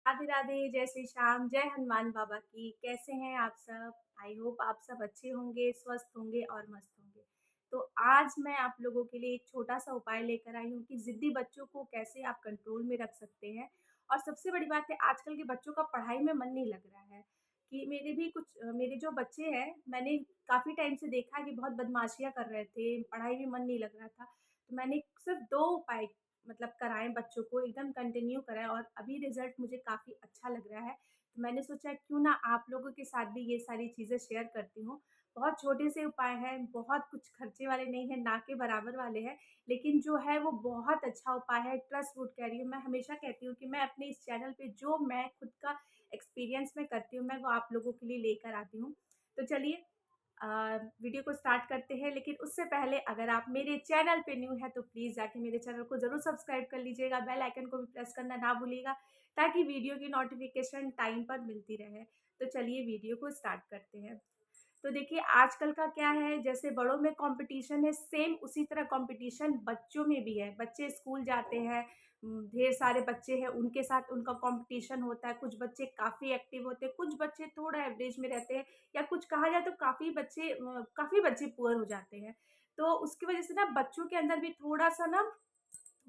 राधे राधे, जय श्री श्याम, जय हनुमान बाबा की। कैसे हैं आप सब? आई होप आप सब अच्छे होंगे, स्वस्थ होंगे और मस्त होंगे। तो आज मैं आप लोगों के लिए एक छोटा-सा उपाय लेकर आई हूँ कि ज़िद्दी बच्चों को कैसे आप कंट्रोल में रख सकते हैं। और सबसे बड़ी बात है, आजकल के बच्चों का पढ़ाई में मन नहीं लग रहा है। कि मेरे भी कुछ मेरे जो बच्चे हैं, मैंने काफ़ी टाइम से देखा है कि बहुत बदमाशियाँ कर रहे थे, पढ़ाई में मन नहीं लग रहा था। तो मैंने सिर्फ़ 2 उपाय मतलब कराएँ बच्चों को, एकदम कंटिन्यू कराएँ और अभी रिज़ल्ट मुझे काफ़ी अच्छा लग रहा है। तो मैंने सोचा क्यों ना आप लोगों के साथ भी ये सारी चीज़ें शेयर करती हूँ। बहुत छोटे से उपाय हैं, बहुत कुछ खर्चे वाले नहीं हैं, ना के बराबर वाले हैं, लेकिन जो है वो बहुत अच्छा उपाय है, टच वुड कह रही हूँ। मैं हमेशा कहती हूँ कि मैं अपने इस चैनल पे जो मैं खुद का एक्सपीरियंस में करती हूँ, मैं वो आप लोगों के लिए लेकर आती हूँ। तो चलिए अ, वीडियो को स्टार्ट करते हैं, लेकिन उससे पहले अगर आप मेरे चैनल पे न्यू हैं तो प्लीज़ जाके मेरे चैनल को ज़रूर सब्सक्राइब कर लीजिएगा, बेल आइकन को भी प्रेस करना ना भूलिएगा ताकि वीडियो की नोटिफ़िकेशन टाइम पर मिलती रहे। तो चलिए वीडियो को स्टार्ट करते हैं। तो देखिए आजकल का क्या है, जैसे बड़ों में कंपटीशन है, सेम उसी तरह कंपटीशन बच्चों में भी है। बच्चे स्कूल जाते हैं, ढेर सारे बच्चे हैं, उनके साथ उनका कंपटीशन होता है। कुछ बच्चे काफ़ी एक्टिव होते हैं, कुछ बच्चे थोड़ा एवरेज में रहते हैं, या कुछ कहा जाए तो काफ़ी बच्चे पुअर हो जाते हैं। तो उसकी वजह से ना बच्चों के अंदर भी थोड़ा-सा ना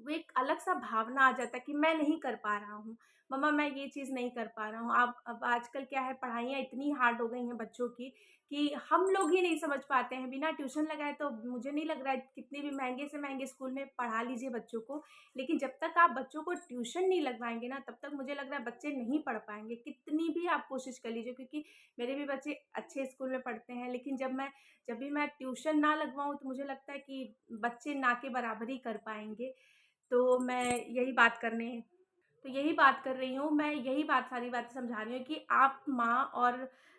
वो एक अलग-सा भावना आ जाता है कि मैं नहीं कर पा रहा हूँ, मम्मा मैं ये चीज़ नहीं कर पा रहा हूँ। अब आजकल क्या है, पढ़ाइयाँ इतनी हार्ड हो गई हैं बच्चों की कि हम लोग ही नहीं समझ पाते हैं। बिना ट्यूशन लगाए तो मुझे नहीं लग रहा है, कितने भी महँगे से महँगे स्कूल में पढ़ा लीजिए बच्चों को, लेकिन जब तक आप बच्चों को ट्यूशन नहीं लगवाएँगे ना, तब तक मुझे लग रहा है बच्चे नहीं पढ़ पाएँगे। कितनी भी आप कोशिश कर लीजिए, क्योंकि मेरे भी बच्चे अच्छे स्कूल में पढ़ते हैं, लेकिन जब भी मैं ट्यूशन ना लगवाऊँ तो मुझे लगता है कि बच्चे ना के बराबर ही कर पाएँगे। तो मैं यही बात करने तो यही बात कर रही हूँ, मैं यही बात सारी बातें समझा रही हूँ कि आप माँ और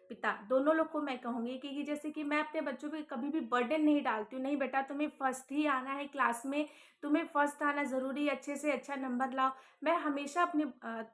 पिता दोनों लोग को मैं कहूँगी कि जैसे कि मैं अपने बच्चों पे कभी भी बर्डन नहीं डालती हूँ, नहीं बेटा तुम्हें फर्स्ट ही आना है क्लास में, तुम्हें फर्स्ट आना ज़रूरी है, अच्छे से अच्छा नंबर लाओ। मैं हमेशा अपने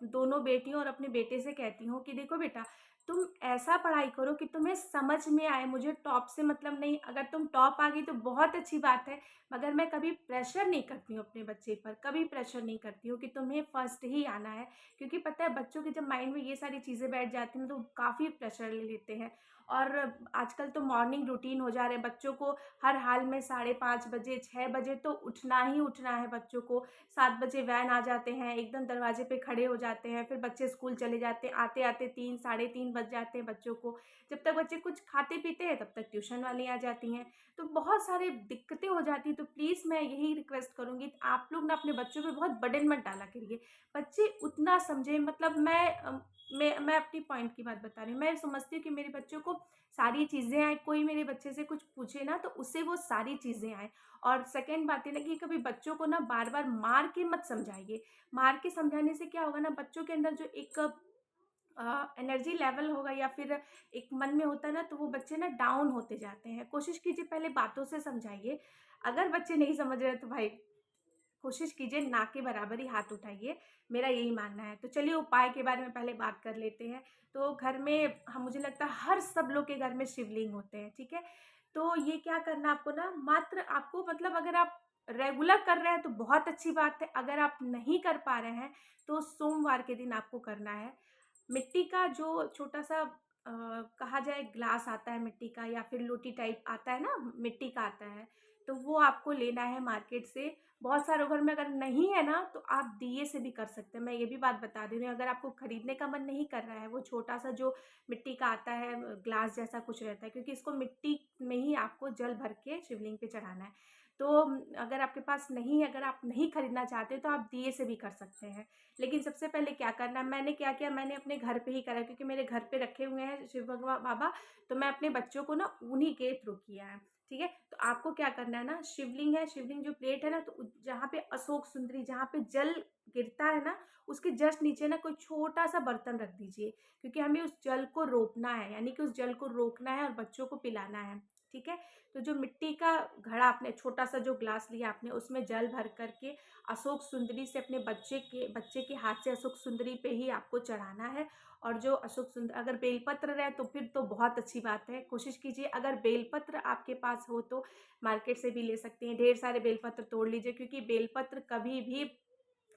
दोनों बेटियों और अपने बेटे से कहती हूँ कि देखो बेटा, तुम ऐसा पढ़ाई करो कि तुम्हें समझ में आए, मुझे टॉप से मतलब नहीं, अगर तुम टॉप आ गई तो बहुत अच्छी बात है, मगर मैं कभी प्रेशर नहीं करती हूँ अपने बच्चे पर, कभी प्रेशर नहीं करती हूँ कि तुम्हें फर्स्ट ही आना है। क्योंकि पता है बच्चों के जब माइंड में ये सारी चीज़ें बैठ जाती हैं तो काफ़ी प्रेशर ले लेते हैं। और आजकल तो मॉर्निंग रूटीन हो जा रहे हैं बच्चों को, हर हाल में 5:30 बजे 6 बजे तो उठना ही उठना है बच्चों को। 7 बजे वैन आ जाते हैं, एकदम दरवाजे पे खड़े हो जाते हैं, फिर बच्चे स्कूल चले जाते हैं, आते-आते 3 साढ़े 3 बज जाते हैं बच्चों को। जब तक बच्चे कुछ खाते-पीते हैं तब तक ट्यूशन वाली आ जाती हैं। तो बहुत सारी दिक्कतें हो जाती हैं, तो प्लीज़ मैं यही रिक्वेस्ट करूँगी, आप लोग ना अपने बच्चों पे बहुत बर्डन मत डाला करिए। बच्चे उतना समझें, मतलब मैं अपनी पॉइंट की बात बता रही हूँ। मैं समझती हूँ कि मेरे बच्चों को सारी चीज़ें आएँ, कोई मेरे बच्चे से कुछ पूछे ना तो उसे वो सारी चीज़ें आएँ। और सेकंड बात ये ना कि कभी बच्चों को ना बार-बार मार के मत समझाइए। मार के समझाने से क्या होगा ना, बच्चों के अंदर जो एक एनर्जी लेवल होगा या फिर एक मन में होता है ना, तो वो बच्चे ना डाउन होते जाते हैं। कोशिश कीजिए पहले बातों से समझाइए। अगर बच्चे नहीं समझ रहे तो भाई कोशिश कीजिए ना के बराबर ही हाथ उठाइए, मेरा यही मानना है। तो चलिए उपाय के बारे में पहले बात कर लेते हैं। तो घर में हम मुझे लगता है हर सब लोग के घर में शिवलिंग होते हैं, ठीक है? तो ये क्या करना आपको ना, मात्र आपको मतलब अगर आप रेगुलर कर रहे हैं तो बहुत अच्छी बात है, अगर आप नहीं कर पा रहे हैं तो सोमवार के दिन आपको करना है। मिट्टी का जो छोटा-सा कहा जाए ग्लास आता है मिट्टी का, या फिर लोटी टाइप आता है ना, मिट्टी का आता है, तो वो आपको लेना है मार्केट से। बहुत सारे घर में अगर नहीं है ना, तो आप दिए से भी कर सकते हैं। मैं ये भी बात बता दे रही हूँ, अगर आपको खरीदने का मन नहीं कर रहा है, वो छोटा-सा जो मिट्टी का आता है, ग्लास जैसा कुछ रहता है, क्योंकि इसको मिट्टी में ही आपको जल भर के शिवलिंग पे चढ़ाना है। तो अगर आपके पास नहीं है, अगर आप नहीं खरीदना चाहते, तो आप दिए से भी कर सकते हैं। लेकिन सबसे पहले क्या करना है, मैंने क्या किया, मैंने अपने घर पे ही करा, क्योंकि मेरे घर पे रखे हुए हैं शिव भगवा बाबा, तो मैं अपने बच्चों को ना उन्हीं के थ्रू किया है, ठीक है? तो आपको क्या करना है ना, शिवलिंग है, शिवलिंग जो प्लेट है ना, तो जहाँ पे अशोक सुंदरी, जहाँ पे जल गिरता है ना, उसके जस्ट नीचे ना कोई छोटा-सा बर्तन रख दीजिए, क्योंकि हमें उस जल को रोकना है, यानी कि उस जल को रोकना है और बच्चों को पिलाना है, ठीक है? तो जो मिट्टी का घड़ा आपने छोटा-सा जो ग्लास लिया आपने, उसमें जल भर कर के अशोक सुंदरी से अपने बच्चे के हाथ से अशोक सुंदरी पे ही आपको चढ़ाना है। और जो अशोक सुंदर, अगर बेलपत्र रहे तो फिर तो बहुत अच्छी बात है। कोशिश कीजिए अगर बेलपत्र आपके पास हो तो मार्केट से भी ले सकते हैं। ढेर सारे बेलपत्र तोड़ लीजिए, क्योंकि बेलपत्र कभी भी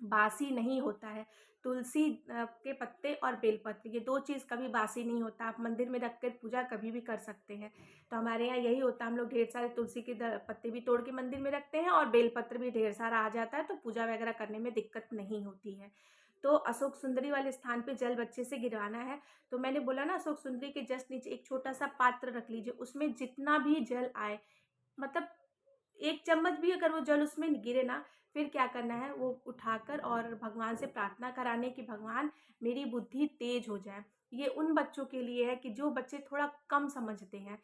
बासी नहीं होता है। तुलसी के पत्ते और बेलपत्र, ये 2 चीज़ कभी बासी नहीं होता। आप मंदिर में रख कर पूजा कभी भी कर सकते हैं। तो हमारे यहाँ यही होता है, हम लोग ढेर सारे तुलसी के पत्ते भी तोड़ के मंदिर में रखते हैं और बेलपत्र भी ढेर सारा आ जाता है, तो पूजा वगैरह करने में दिक्कत नहीं होती है। तो अशोक सुंदरी वाले स्थान पे जल बच्चे से गिरवाना है। तो मैंने बोला ना, अशोक सुंदरी के जस्ट नीचे एक छोटा-सा पात्र रख लीजिए, उसमें जितना भी जल आए, मतलब 1 चम्मच भी अगर वो जल उसमें गिरे ना, फिर क्या करना है, वो उठाकर और भगवान से प्रार्थना कराने कि भगवान मेरी बुद्धि तेज हो जाए। ये उन बच्चों के लिए है कि जो बच्चे थोड़ा कम समझते हैं।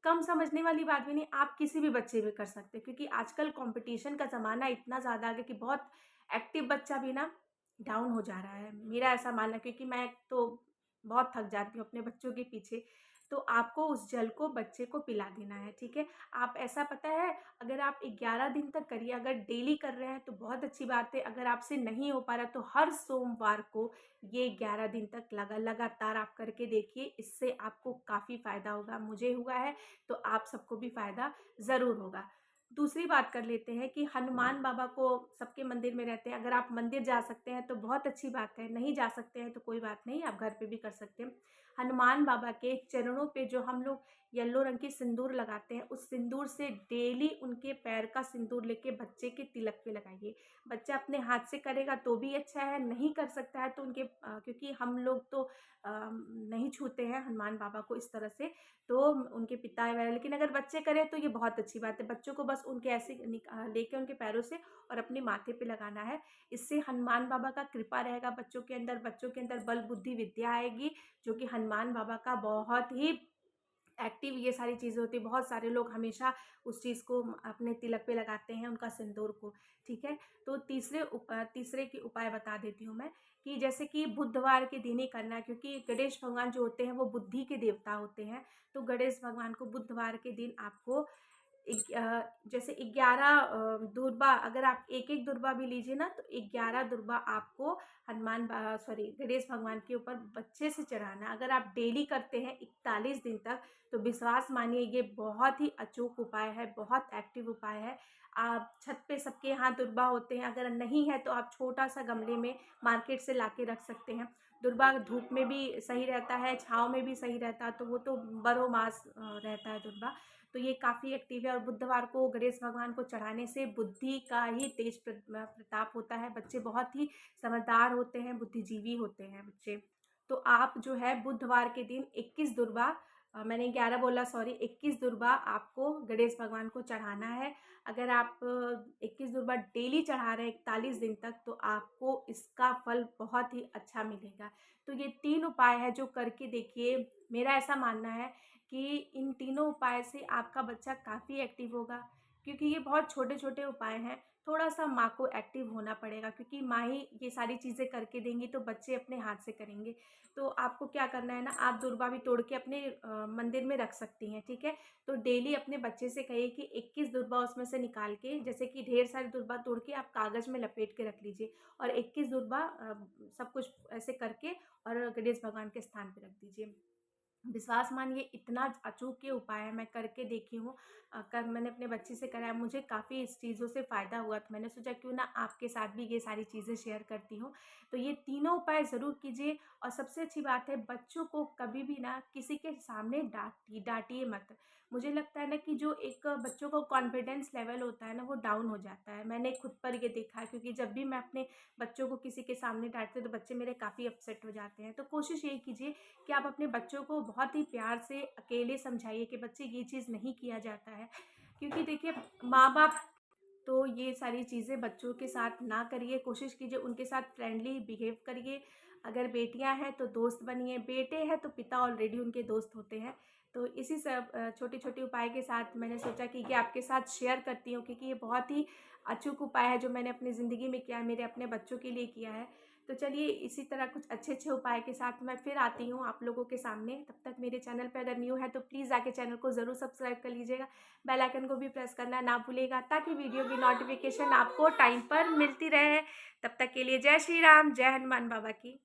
कम समझने वाली बात भी नहीं, आप किसी भी बच्चे में कर सकते हैं, क्योंकि आजकल कंपटीशन का ज़माना इतना ज़्यादा आ गया कि बहुत एक्टिव बच्चा भी ना डाउन हो जा रहा है। मेरा ऐसा मानना है, क्योंकि मैं तो बहुत थक जाती हूँ अपने बच्चों के पीछे। तो आपको उस जल को बच्चे को पिला देना है, ठीक है? आप ऐसा पता है, अगर आप 11 दिन तक करिए, अगर डेली कर रहे हैं तो बहुत अच्छी बात है। अगर आपसे नहीं हो पा रहा तो हर सोमवार को ये 11 दिन तक लगातार आप करके देखिए, इससे आपको काफ़ी फ़ायदा होगा। मुझे हुआ है, तो आप सबको भी फ़ायदा ज़रूर होगा। दूसरी बात कर लेते हैं कि हनुमान बाबा को सबके मंदिर में रहते हैं। अगर आप मंदिर जा सकते हैं तो बहुत अच्छी बात है, नहीं जा सकते हैं तो कोई बात नहीं, आप घर पे भी कर सकते हैं। हनुमान बाबा के चरणों पे जो हम लोग येलो रंग की सिंदूर लगाते हैं, उस सिंदूर से डेली उनके पैर का सिंदूर लेके बच्चे के तिलक पे लगाइए। बच्चा अपने हाथ से करेगा तो भी अच्छा है, नहीं कर सकता है तो उनके क्योंकि हम लोग तो नहीं छूते हैं हनुमान बाबा को इस तरह से, तो उनके पिता वगैरह, लेकिन अगर बच्चे करें तो ये बहुत अच्छी बात है। बच्चों को बस उनके ऐसे लेके उनके पैरों से और अपने माथे पे लगाना है। इससे हनुमान बाबा का कृपा रहेगा बच्चों के अंदर बल बुद्धि विद्या आएगी, जो कि हनुमान बाबा का बहुत ही एक्टिव ये सारी चीज़ें होती हैं। बहुत सारे लोग हमेशा उस चीज़ को अपने तिलक पे लगाते हैं, उनका सिंदूर को, ठीक है? तो तीसरे की उपाय बता देती हूँ मैं, कि जैसे कि बुधवार के दिन ही करना है, क्योंकि गणेश भगवान जो होते हैं वो बुद्धि के देवता होते हैं। तो गणेश भगवान को बुधवार के दिन आपको जैसे 11 दुर्बा, अगर आप एक-एक दुर्बा भी लीजिए ना, तो 11 दुर्बा आपको गणेश भगवान के ऊपर बच्चे से चढ़ाना है। अगर आप डेली करते हैं 41 दिन तक, तो विश्वास मानिए ये बहुत ही अचूक उपाय है, बहुत एक्टिव उपाय है। आप छत पे सबके यहाँ दुर्बा होते हैं, अगर नहीं है तो आप छोटा-सा गमले में मार्केट से लाके रख सकते हैं। दुर्बा धूप में भी सही रहता है, छाँव में भी सही रहता है, तो वो तो बारहो-मास रहता है दुर्बा। तो ये काफ़ी एक्टिव है, और बुधवार को गणेश भगवान को चढ़ाने से बुद्धि का ही तेज प्रताप होता है। बच्चे बहुत ही समझदार होते हैं, बुद्धिजीवी होते हैं बच्चे। तो आप जो है बुधवार के दिन 21 दुर्बा, मैंने 11 बोला, सॉरी, 21 दुर्बा आपको गणेश भगवान को चढ़ाना है। अगर आप 21 दुर्बा डेली चढ़ा रहे हैं 41 दिन तक, तो आपको इसका फल बहुत ही अच्छा मिलेगा। तो ये 3 उपाय है जो करके देखिए। मेरा ऐसा मानना है कि इन तीनों उपाय से आपका बच्चा काफ़ी एक्टिव होगा, क्योंकि ये बहुत छोटे-छोटे उपाय हैं। थोड़ा-सा माँ को एक्टिव होना पड़ेगा, क्योंकि माँ ही ये सारी चीज़ें करके देंगी, तो बच्चे अपने हाथ से करेंगे। तो आपको क्या करना है ना, आप दुर्बा भी तोड़ के अपने मंदिर में रख सकती हैं, ठीक है? तो डेली अपने बच्चे से कहिए कि 21 दुर्बा उसमें से निकाल के, जैसे कि ढेर सारी दुर्बा तोड़ के आप कागज़ में लपेट के रख लीजिए, और 21 दुर्बा सब कुछ ऐसे करके और गणेश भगवान के स्थान पे रख दीजिए। विश्वास मानिए इतना अचूक ये उपाय है, मैं करके देखी हूँ। कर मैंने अपने बच्चे से कराया, मुझे काफ़ी इस चीज़ों से फ़ायदा हुआ, तो मैंने सोचा क्यों ना आपके साथ भी ये सारी चीज़ें शेयर करती हूँ। तो ये तीनों उपाय ज़रूर कीजिए, और सबसे अच्छी बात है, बच्चों को कभी भी ना किसी के सामने डांटिए मत। मुझे लगता है ना कि जो एक बच्चों का कॉन्फिडेंस लेवल होता है ना, वो डाउन हो जाता है। मैंने खुद पर ये देखा है, क्योंकि जब भी मैं अपने बच्चों को किसी के सामने डांटती हूँ तो बच्चे मेरे काफ़ी अपसेट हो जाते हैं। तो कोशिश यही कीजिए कि आप अपने बच्चों को बहुत ही प्यार से अकेले समझाइए कि बच्चे ये चीज़ नहीं किया जाता है, क्योंकि देखिए माँ-बाप तो ये सारी चीज़ें बच्चों के साथ ना करिए, कोशिश कीजिए उनके साथ फ्रेंडली बिहेव करिए। अगर बेटियां हैं तो दोस्त बनिए, बेटे हैं तो पिता ऑलरेडी उनके दोस्त होते हैं। तो इसी सब छोटी-छोटी उपाय के साथ मैंने सोचा कि ये आपके साथ शेयर करती हूँ, क्योंकि ये बहुत ही अचूक उपाय है जो मैंने अपनी ज़िंदगी में किया है, मेरे अपने बच्चों के लिए किया है। तो चलिए, इसी तरह कुछ अच्छे-अच्छे उपाय के साथ मैं फिर आती हूँ आप लोगों के सामने। तब तक मेरे चैनल पे अगर न्यू है तो प्लीज़ आके चैनल को ज़रूर सब्सक्राइब कर लीजिएगा। बेल आइकन को भी प्रेस करना ना भूलिएगा, ताकि वीडियो की नोटिफिकेशन आपको टाइम पर मिलती रहे। तब तक के लिए जय श्री राम, जय हनुमान बाबा की।